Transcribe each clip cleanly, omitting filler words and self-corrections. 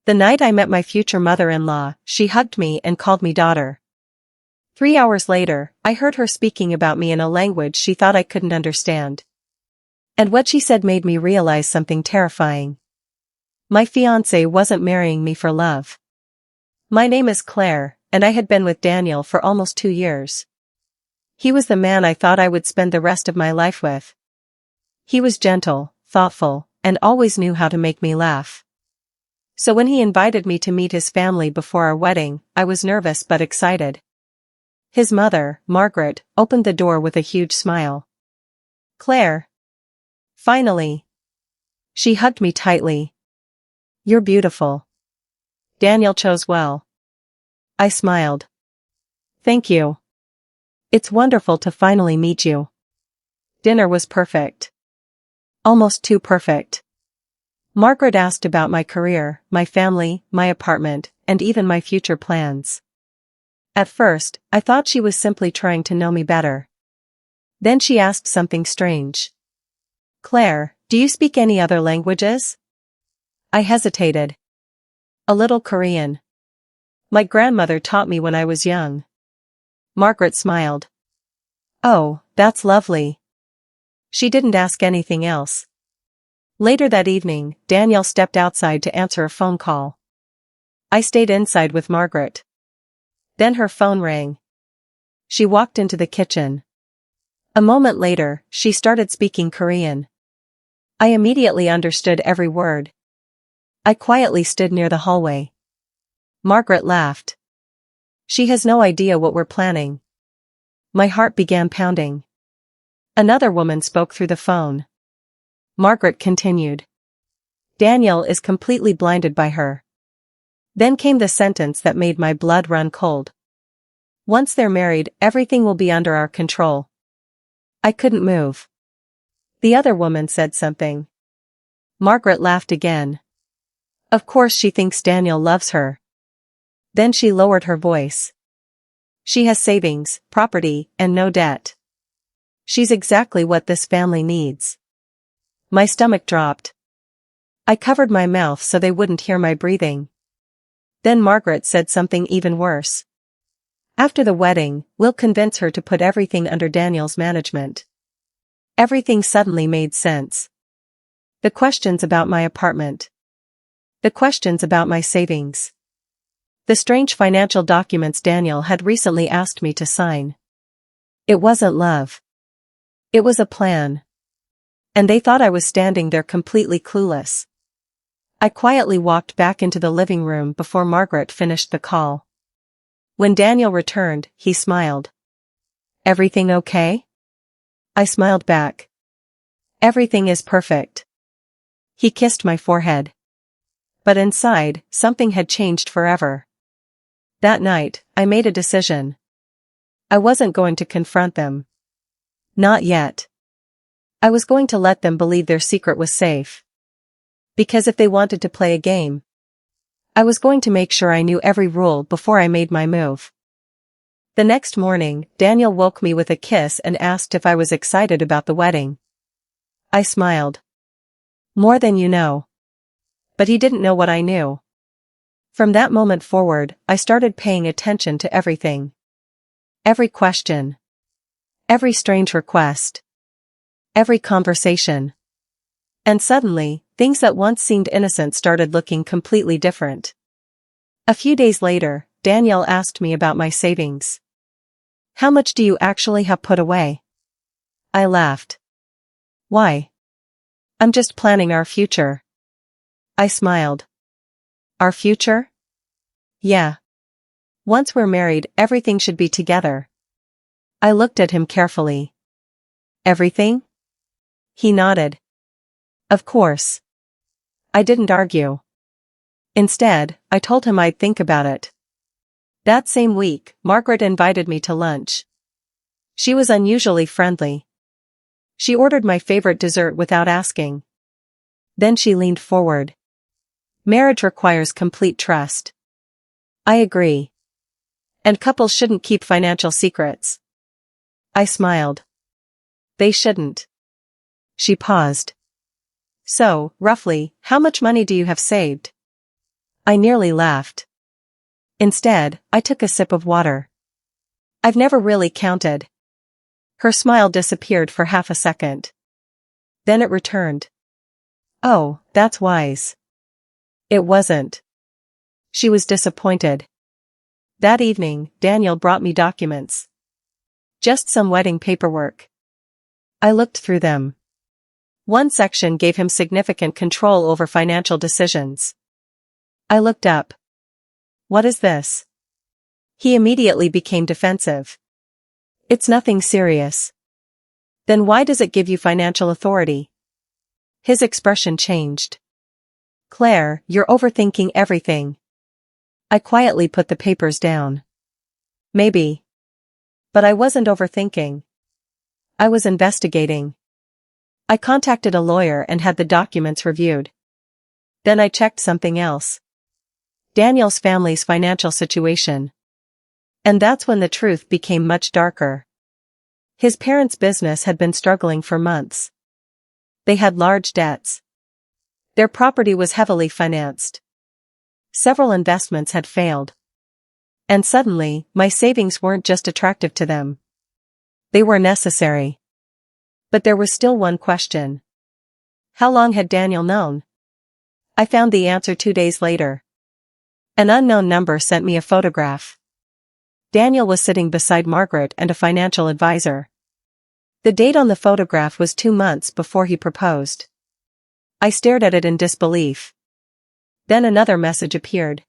The night I met my future mother-in-law, she hugged me and called me daughter. 3 hours later, I heard her speaking about me in a language she thought I couldn't understand. And what she said made me realize something terrifying. My fiance wasn't marrying me for love. My name is Claire, and I had been with Daniel for almost 2 years. He was the man I thought I would spend the rest of my life with. He was gentle, thoughtful, and always knew how to make me laugh. So when he invited me to meet his family before our wedding, I was nervous but excited. His mother, Margaret, opened the door with a huge smile. "Claire." Finally. She hugged me tightly. "You're beautiful. Daniel chose well." I smiled. "Thank you. It's wonderful to finally meet you." Dinner was perfect. Almost too perfect. Margaret asked about my career, my family, my apartment, and even my future plans. At first, I thought she was simply trying to know me better. Then she asked something strange. "Claire, do you speak any other languages?" I hesitated. "A little Korean. My grandmother taught me when I was young." Margaret smiled. "Oh, that's lovely." She didn't ask anything else. Later that evening, Daniel stepped outside to answer a phone call. I stayed inside with Margaret. Then her phone rang. She walked into the kitchen. A moment later, she started speaking Korean. I immediately understood every word. I quietly stood near the hallway. Margaret laughed. "She has no idea what we're planning." My heart began pounding. Another woman spoke through the phone. Margaret continued. "Daniel is completely blinded by her." Then came the sentence that made my blood run cold. "Once they're married, everything will be under our control." I couldn't move. The other woman said something. Margaret laughed again. "Of course she thinks Daniel loves her." Then she lowered her voice. "She has savings, property, and no debt. She's exactly what this family needs." My stomach dropped. I covered my mouth so they wouldn't hear my breathing. Then Margaret said something even worse. "After the wedding, we'll convince her to put everything under Daniel's management." Everything suddenly made sense. The questions about my apartment. The questions about my savings. The strange financial documents Daniel had recently asked me to sign. It wasn't love. It was a plan. And they thought I was standing there completely clueless. I quietly walked back into the living room before Margaret finished the call. When Daniel returned, he smiled. "Everything okay?" I smiled back. "Everything is perfect." He kissed my forehead. But inside, something had changed forever. That night, I made a decision. I wasn't going to confront them. Not yet. I was going to let them believe their secret was safe. Because if they wanted to play a game, I was going to make sure I knew every rule before I made my move. The next morning, Daniel woke me with a kiss and asked if I was excited about the wedding. I smiled. "More than you know." But he didn't know what I knew. From that moment forward, I started paying attention to everything. Every question. Every strange request. Every conversation. And suddenly, things that once seemed innocent started looking completely different. A few days later, Daniel asked me about my savings. "How much do you actually have put away?" I laughed. "Why?" "I'm just planning our future." I smiled. "Our future?" "Yeah. Once we're married, everything should be together." I looked at him carefully. "Everything?" He nodded. "Of course." I didn't argue. Instead, I told him I'd think about it. That same week, Margaret invited me to lunch. She was unusually friendly. She ordered my favorite dessert without asking. Then she leaned forward. "Marriage requires complete trust." I agree. And couples shouldn't keep financial secrets. I smiled. They shouldn't. She paused. "So, roughly, how much money do you have saved?" I nearly laughed. Instead, I took a sip of water. I've never really counted. Her smile disappeared for half a second. Then it returned. Oh, that's wise. It wasn't. She was disappointed. That evening, Daniel brought me documents. Just some wedding paperwork. I looked through them. One section gave him significant control over financial decisions. I looked up. What is this? He immediately became defensive. It's nothing serious. Then why does it give you financial authority? His expression changed. Claire, you're overthinking everything. I quietly put the papers down. Maybe. But I wasn't overthinking. I was investigating. I contacted a lawyer and had the documents reviewed. Then I checked something else. Daniel's family's financial situation. And that's when the truth became much darker. His parents' business had been struggling for months. They had large debts. Their property was heavily financed. Several investments had failed. And suddenly, my savings weren't just attractive to them. They were necessary. But there was still one question. How long had Daniel known? I found the answer 2 days later. An unknown number sent me a photograph. Daniel was sitting beside Margaret and a financial advisor. The date on the photograph was 2 months before he proposed. I stared at it in disbelief. Then another message appeared.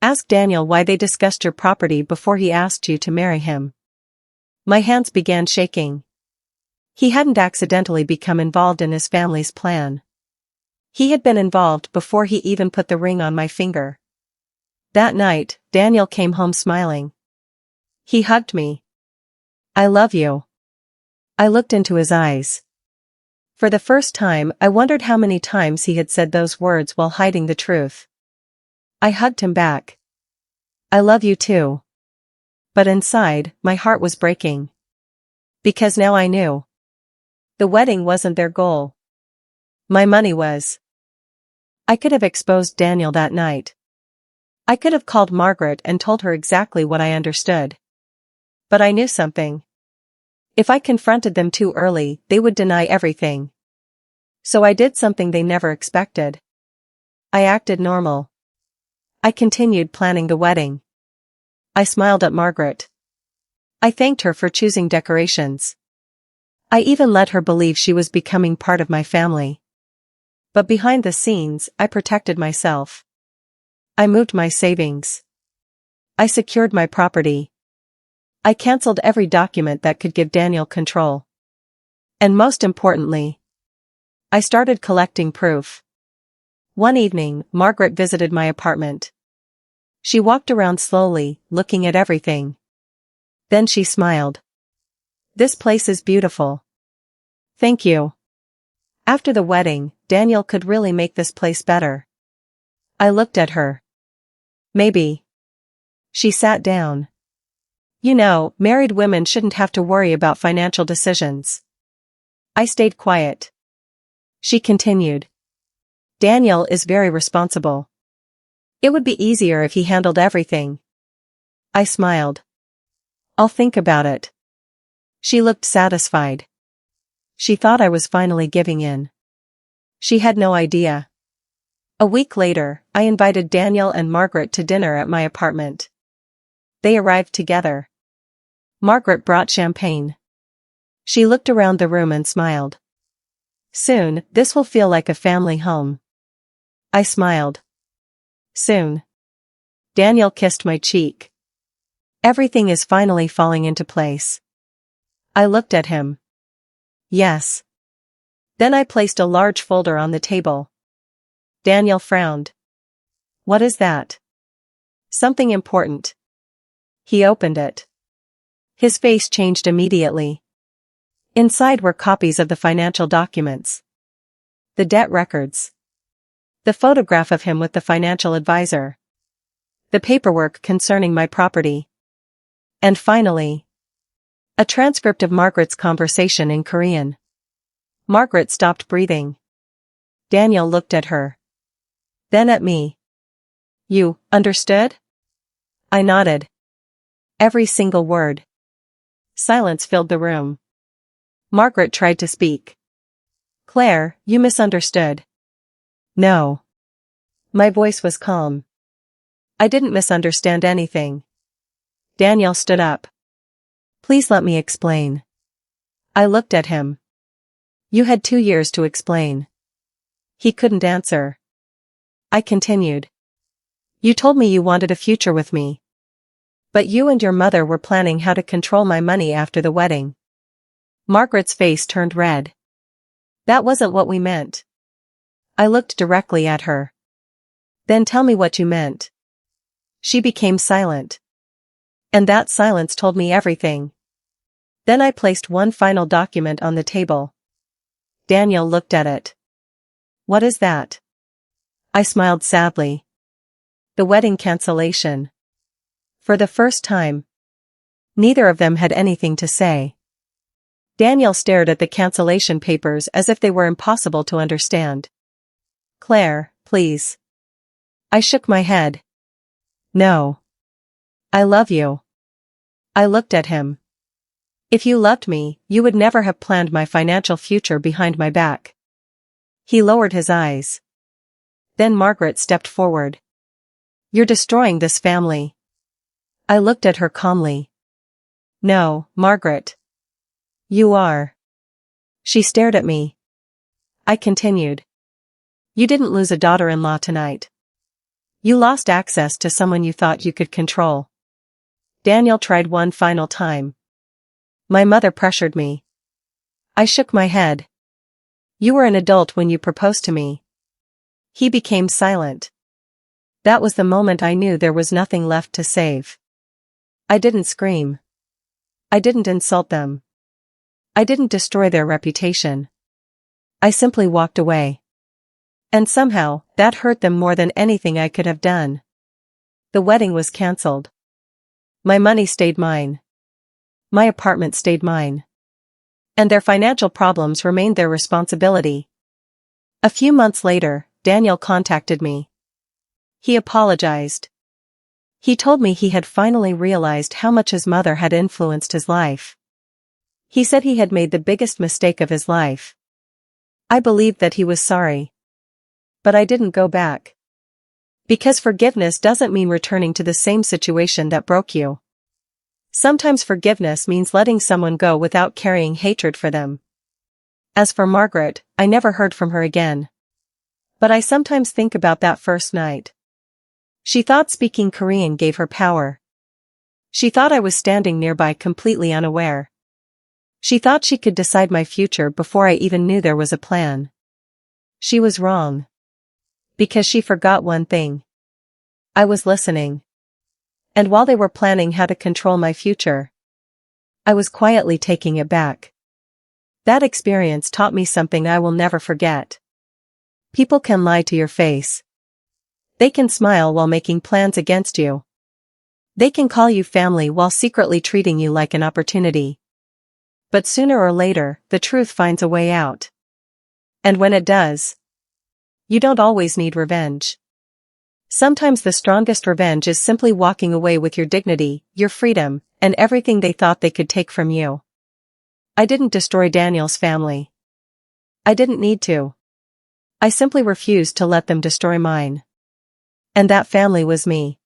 Ask Daniel why they discussed your property before he asked you to marry him. My hands began shaking. He hadn't accidentally become involved in his family's plan. He had been involved before he even put the ring on my finger. That night, Daniel came home smiling. He hugged me. I love you. I looked into his eyes. For the first time, I wondered how many times he had said those words while hiding the truth. I hugged him back. I love you too. But inside, my heart was breaking. Because now I knew. The wedding wasn't their goal. My money was. I could have exposed Daniel that night. I could have called Margaret and told her exactly what I understood. But I knew something. If I confronted them too early, they would deny everything. So I did something they never expected. I acted normal. I continued planning the wedding. I smiled at Margaret. I thanked her for choosing decorations. I even let her believe she was becoming part of my family. But behind the scenes, I protected myself. I moved my savings. I secured my property. I canceled every document that could give Daniel control. And most importantly, I started collecting proof. One evening, Margaret visited my apartment. She walked around slowly, looking at everything. Then she smiled. This place is beautiful. Thank you. After the wedding, Daniel could really make this place better. I looked at her. Maybe. She sat down. You know, married women shouldn't have to worry about financial decisions. I stayed quiet. She continued. Daniel is very responsible. It would be easier if he handled everything. I smiled. I'll think about it. She looked satisfied. She thought I was finally giving in. She had no idea. A week later, I invited Daniel and Margaret to dinner at my apartment. They arrived together. Margaret brought champagne. She looked around the room and smiled. Soon, this will feel like a family home. I smiled. Soon. Daniel kissed my cheek. Everything is finally falling into place. I looked at him. Yes. Then I placed a large folder on the table. Daniel frowned. What is that? Something important. He opened it. His face changed immediately. Inside were copies of the financial documents. The debt records. The photograph of him with the financial advisor. The paperwork concerning my property. And finally, a transcript of Margaret's conversation in Korean. Margaret stopped breathing. Daniel looked at her. Then at me. You understood? I nodded. Every single word. Silence filled the room. Margaret tried to speak. Claire, you misunderstood. No. My voice was calm. I didn't misunderstand anything. Daniel stood up. Please let me explain. I looked at him. You had 2 years to explain. He couldn't answer. I continued. You told me you wanted a future with me. But you and your mother were planning how to control my money after the wedding. Margaret's face turned red. That wasn't what we meant. I looked directly at her. Then tell me what you meant. She became silent. And that silence told me everything. Then I placed one final document on the table. Daniel looked at it. What is that? I smiled sadly. The wedding cancellation. For the first time. Neither of them had anything to say. Daniel stared at the cancellation papers as if they were impossible to understand. Claire, please. I shook my head. No. I love you. I looked at him. If you loved me, you would never have planned my financial future behind my back. He lowered his eyes. Then Margaret stepped forward. You're destroying this family. I looked at her calmly. No, Margaret. You are. She stared at me. I continued. You didn't lose a daughter-in-law tonight. You lost access to someone you thought you could control. Daniel tried one final time. My mother pressured me. I shook my head. You were an adult when you proposed to me. He became silent. That was the moment I knew there was nothing left to save. I didn't scream. I didn't insult them. I didn't destroy their reputation. I simply walked away. And somehow, that hurt them more than anything I could have done. The wedding was cancelled. My money stayed mine. My apartment stayed mine. And their financial problems remained their responsibility. A few months later, Daniel contacted me. He apologized. He told me he had finally realized how much his mother had influenced his life. He said he had made the biggest mistake of his life. I believed that he was sorry. But I didn't go back. Because forgiveness doesn't mean returning to the same situation that broke you. Sometimes forgiveness means letting someone go without carrying hatred for them. As for Margaret, I never heard from her again. But I sometimes think about that first night. She thought speaking Korean gave her power. She thought I was standing nearby completely unaware. She thought she could decide my future before I even knew there was a plan. She was wrong. Because she forgot one thing. I was listening. And while they were planning how to control my future, I was quietly taking it back. That experience taught me something I will never forget. People can lie to your face. They can smile while making plans against you. They can call you family while secretly treating you like an opportunity. But sooner or later, the truth finds a way out. And when it does, you don't always need revenge. Sometimes the strongest revenge is simply walking away with your dignity, your freedom, and everything they thought they could take from you. I didn't destroy Daniel's family. I didn't need to. I simply refused to let them destroy mine. And that family was me.